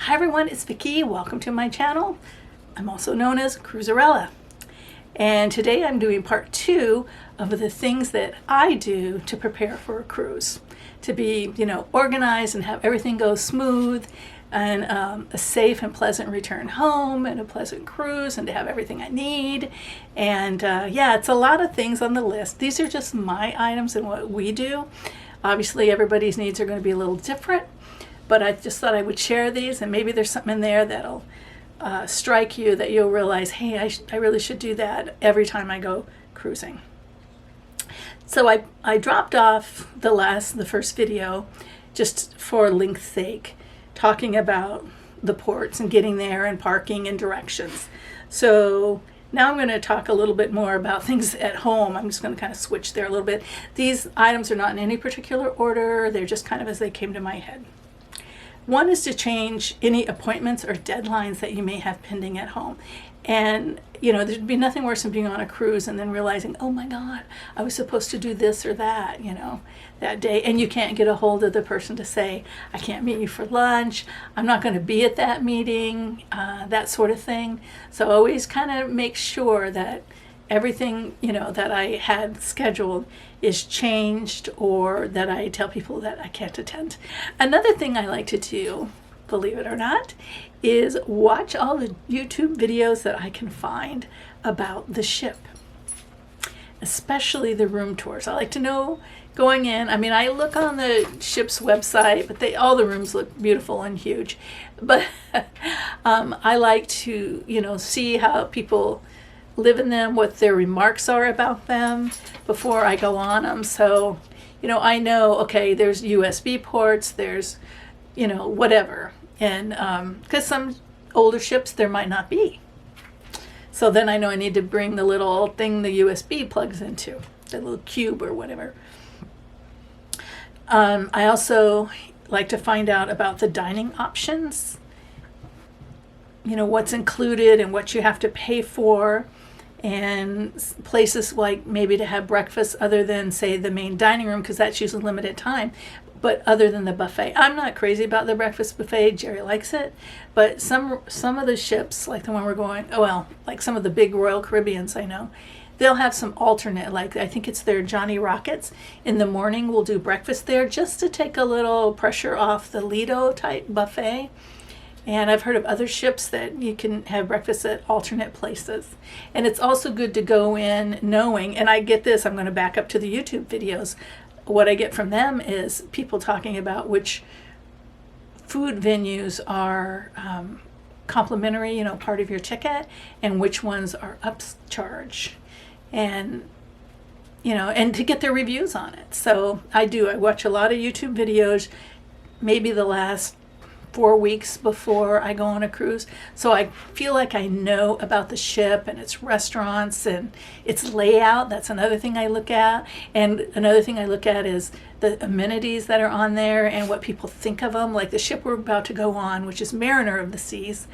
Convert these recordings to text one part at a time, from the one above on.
Hi everyone, it's Vicki. Welcome to my channel. I'm also known as Cruiserella. And today I'm doing part 2 of the things that I do to prepare for a cruise. To be, organized and have everything go smooth and a safe and pleasant return home and a pleasant cruise and to have everything I need. And yeah, it's a lot of things on the list. These are just my items and what we do. Obviously everybody's needs are going to be a little different, but I just thought I would share these, and maybe there's something in there that'll strike you that you'll realize, hey, I really should do that every time I go cruising. So I dropped off the first video just for length's sake, talking about the ports and getting there and parking and directions. So now I'm going to talk a little bit more about things at home. I'm just going to kind of switch there a little bit. These items are not in any particular order. They're just kind of as they came to my head. One is to change any appointments or deadlines that you may have pending at home. And, there'd be nothing worse than being on a cruise and then realizing, oh my God, I was supposed to do this or that, that day. And you can't get a hold of the person to say, I can't meet you for lunch. I'm not going to be at that meeting, that sort of thing. So always kind of make sure that everything, that I had scheduled is changed, or that I tell people that I can't attend. Another thing I like to do, believe it or not, is watch all the YouTube videos that I can find about the ship, especially the room tours. I like to know going in. I look on the ship's website, but all the rooms look beautiful and huge. But I like to, see how people live in them, what their remarks are about them before I go on them. So, I know, okay, there's USB ports, there's, whatever. And because some older ships there might not be. So then I know I need to bring the little thing the USB plugs into, the little cube or whatever. I also like to find out about the dining options, what's included and what you have to pay for. And places like maybe to have breakfast other than, say, the main dining room, because that's usually limited time, but other than the buffet. I'm not crazy about the breakfast buffet. Jerry likes it, but some of the ships, like the one we're going, like some of the big Royal Caribbeans I know, they'll have some alternate, like I think it's their Johnny Rockets. In the morning we'll do breakfast there just to take a little pressure off the Lido type buffet. And I've heard of other ships that you can have breakfast at alternate places. And it's also good to go in knowing, and I get this, I'm going to back up to the YouTube videos. What I get from them is people talking about which food venues are complimentary, part of your ticket, and which ones are upcharge. And, and to get their reviews on it. So I watch a lot of YouTube videos, maybe the last 4 weeks before I go on a cruise. So I feel like I know about the ship and its restaurants and its layout. That's another thing I look at. And another thing I look at is the amenities that are on there and what people think of them. Like the ship we're about to go on, which is Mariner of the Seas,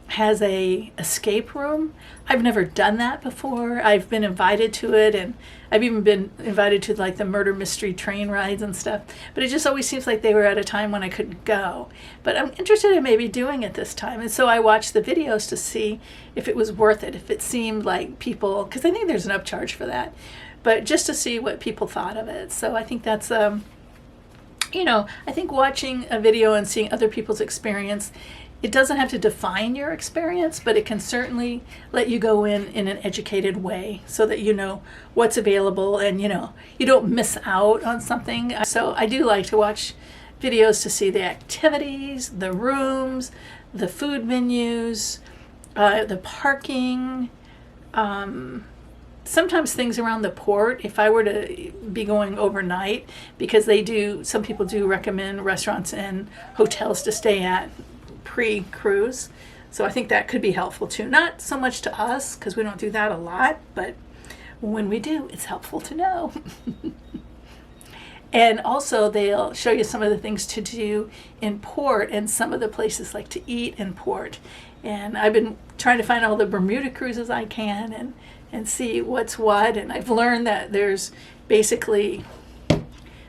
has a escape room. I've never done that before. I've been invited to it, and I've even been invited to like the murder mystery train rides and stuff, but it just always seems like they were at a time when I couldn't go. But I'm interested in maybe doing it this time, and so I watched the videos to see if it was worth it, if it seemed like people, because I think there's an upcharge for that, but just to see what people thought of it. So I think that's I think watching a video and seeing other people's experience, it doesn't have to define your experience, but it can certainly let you go in an educated way so that you know what's available and, you don't miss out on something. So I do like to watch videos to see the activities, the rooms, the food menus, the parking, sometimes things around the port. If I were to be going overnight, because some people do recommend restaurants and hotels to stay at pre-cruise. So I think that could be helpful too. Not so much to us, because we don't do that a lot, but when we do, it's helpful to know. And also they'll show you some of the things to do in port and some of the places like to eat in port. And I've been trying to find all the Bermuda cruises I can and see what's what. And I've learned that there's basically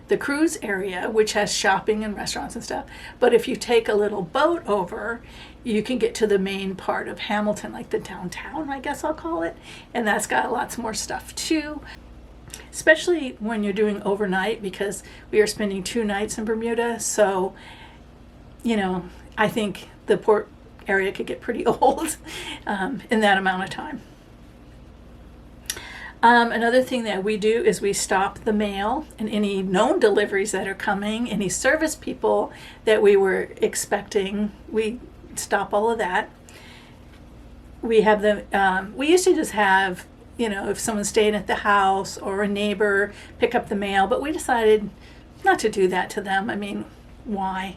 the cruise area, which has shopping and restaurants and stuff. But if you take a little boat over, you can get to the main part of Hamilton, like the downtown, I guess I'll call it. And that's got lots more stuff too, especially when you're doing overnight, because we are spending 2 nights in Bermuda. So, I think the port area could get pretty old in that amount of time. Another thing that we do is we stop the mail and any known deliveries that are coming, any service people that we were expecting, we stop all of that. We have we used to just have, if someone's staying at the house or a neighbor pick up the mail, but we decided not to do that to them. I mean, why?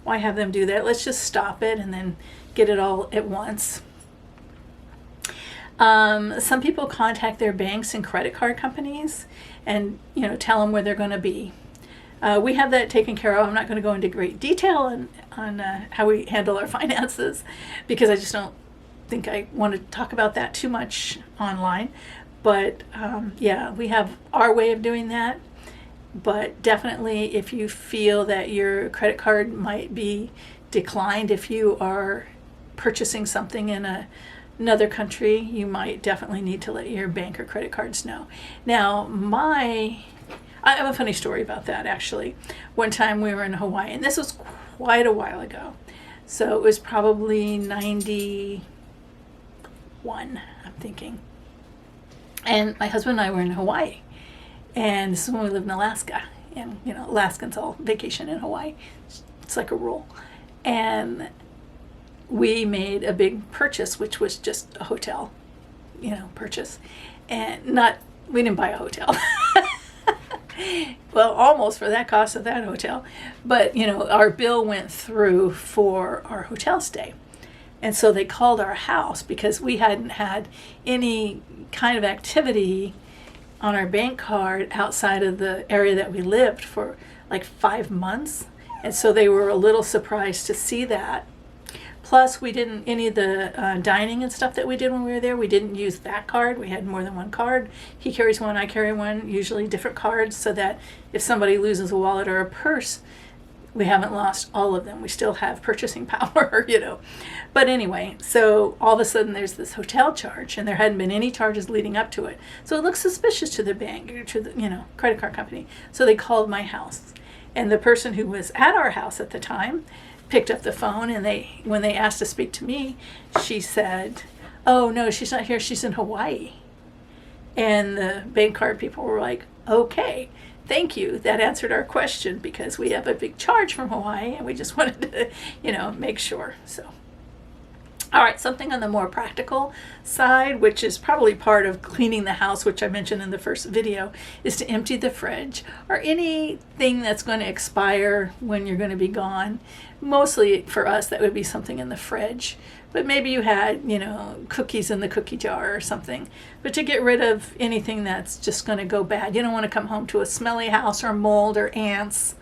Why have them do that? Let's just stop it and then get it all at once. Some people contact their banks and credit card companies and, tell them where they're going to be. We have that taken care of. I'm not going to go into great detail on how we handle our finances, because I just don't think I want to talk about that too much online. But we have our way of doing that. But definitely, if you feel that your credit card might be declined, if you are purchasing something in another country, you might definitely need to let your bank or credit cards know. Now, I have a funny story about that, actually. One time we were in Hawaii, and this was quite a while ago. So it was probably 91, I'm thinking. And my husband and I were in Hawaii. And this is when we lived in Alaska. And, Alaskans all vacation in Hawaii. It's like a rule. And we made a big purchase, which was just a hotel, purchase. And we didn't buy a hotel. Well, almost for that cost of that hotel. But, our bill went through for our hotel stay. And so they called our house because we hadn't had any kind of activity on our bank card outside of the area that we lived for like 5 months. And so they were a little surprised to see that. Plus, we didn't, any of the dining and stuff that we did when we were there, we didn't use that card. We had more than one card. He carries one, I carry one, usually different cards, so that if somebody loses a wallet or a purse, we haven't lost all of them. We still have purchasing power, But anyway, so all of a sudden there's this hotel charge, and there hadn't been any charges leading up to it. So it looks suspicious to the bank, or to the credit card company. So they called my house. And the person who was at our house at the time picked up the phone, and when they asked to speak to me, she said, "Oh, no, she's not here. She's in Hawaii." And the bank card people were like, "Okay, thank you. That answered our question, because we have a big charge from Hawaii, and we just wanted to, make sure." So, all right, something on the more practical side, which is probably part of cleaning the house, which I mentioned in the first video, is to empty the fridge or anything that's going to expire when you're going to be gone. Mostly for us, that would be something in the fridge. But maybe you had, cookies in the cookie jar or something. But to get rid of anything that's just going to go bad. You don't want to come home to a smelly house or mold or ants.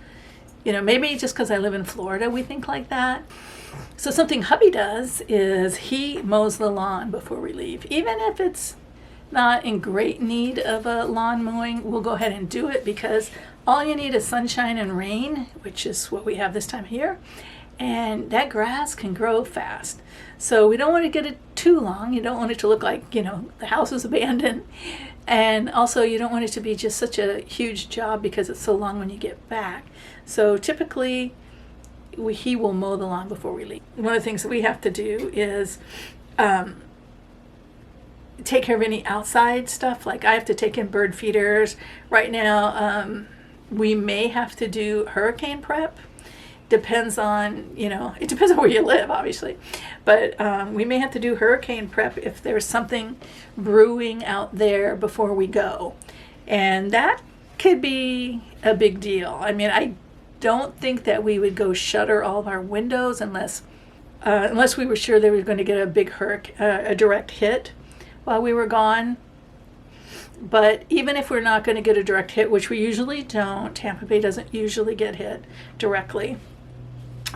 Maybe just because I live in Florida, we think like that. So something hubby does is he mows the lawn before we leave. Even if it's not in great need of a lawn mowing, we'll go ahead and do it, because all you need is sunshine and rain, which is what we have this time of year. And that grass can grow fast. So we don't want to get it too long. You don't want it to look like, the house is abandoned. And also you don't want it to be just such a huge job because it's so long when you get back. So typically he will mow the lawn before we leave. One of the things that we have to do is take care of any outside stuff. Like I have to take in bird feeders. Right now, we may have to do hurricane prep. Depends on, it depends on where you live, obviously. But we may have to do hurricane prep if there's something brewing out there before we go. And that could be a big deal. I mean, I don't think that we would go shutter all of our windows unless we were sure they were going to get a big a direct hit while we were gone. But even if we're not going to get a direct hit, which we usually don't, Tampa Bay doesn't usually get hit directly.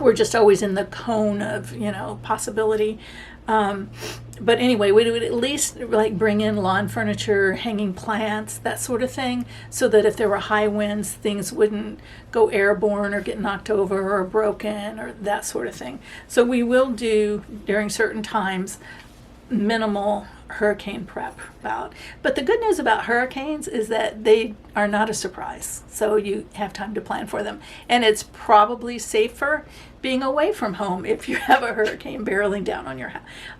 we're just always in the cone of, possibility. But anyway, we would at least like bring in lawn furniture, hanging plants, that sort of thing, so that if there were high winds, things wouldn't go airborne or get knocked over or broken or that sort of thing. So we will do, during certain times, minimal hurricane prep about. But the good news about hurricanes is that they are not a surprise. So you have time to plan for them. And it's probably safer being away from home if you have a hurricane barreling down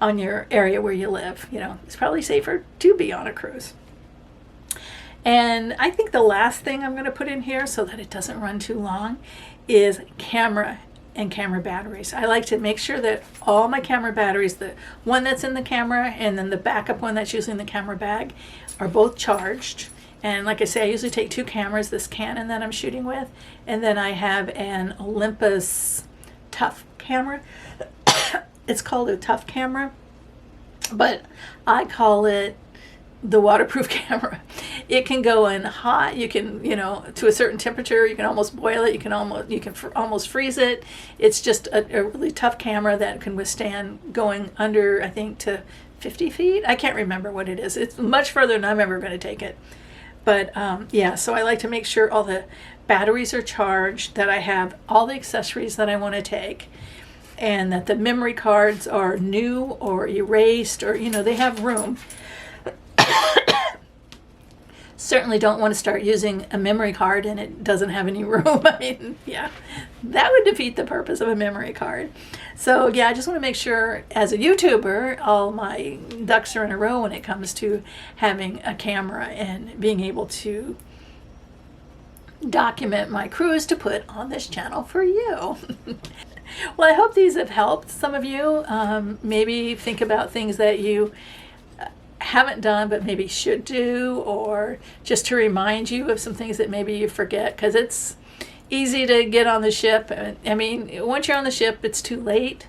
on your area where you live. It's probably safer to be on a cruise. And I think the last thing I'm going to put in here, so that it doesn't run too long, is camera and camera batteries. I like to make sure that all my camera batteries, the one that's in the camera and then the backup one that's usually in the camera bag, are both charged. And like I say, I usually take 2 cameras, this Canon that I'm shooting with, and then I have an Olympus Tough camera. It's called a Tough camera, but I call it the waterproof camera. It can go in hot. You can, to a certain temperature, you can almost boil it. You can almost freeze it. It's just a really tough camera that can withstand going under, I think, to 50 feet. I can't remember what it is. It's much further than I'm ever going to take it. But yeah, so I like to make sure all the batteries are charged, that I have all the accessories that I want to take, and that the memory cards are new or erased, or, they have room. Certainly don't want to start using a memory card and it doesn't have any room. I mean, yeah, that would defeat the purpose of a memory card. So yeah, I just want to make sure as a YouTuber, all my ducks are in a row when it comes to having a camera and being able to document my cruise to put on this channel for you. Well, I hope these have helped some of you. Maybe think about things that you haven't done but maybe should do, or just to remind you of some things that maybe you forget, because it's easy to get on the ship. I mean, once you're on the ship, it's too late.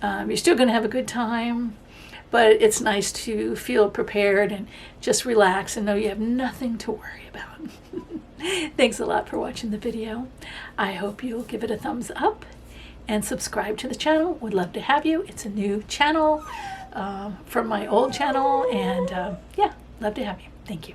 You're still going to have a good time, but it's nice to feel prepared and just relax and know you have nothing to worry about. Thanks a lot for watching the video. I hope you'll give it a thumbs up and subscribe to the channel. Would love to have you. It's a new channel from my old channel, and yeah, love to have you. Thank you.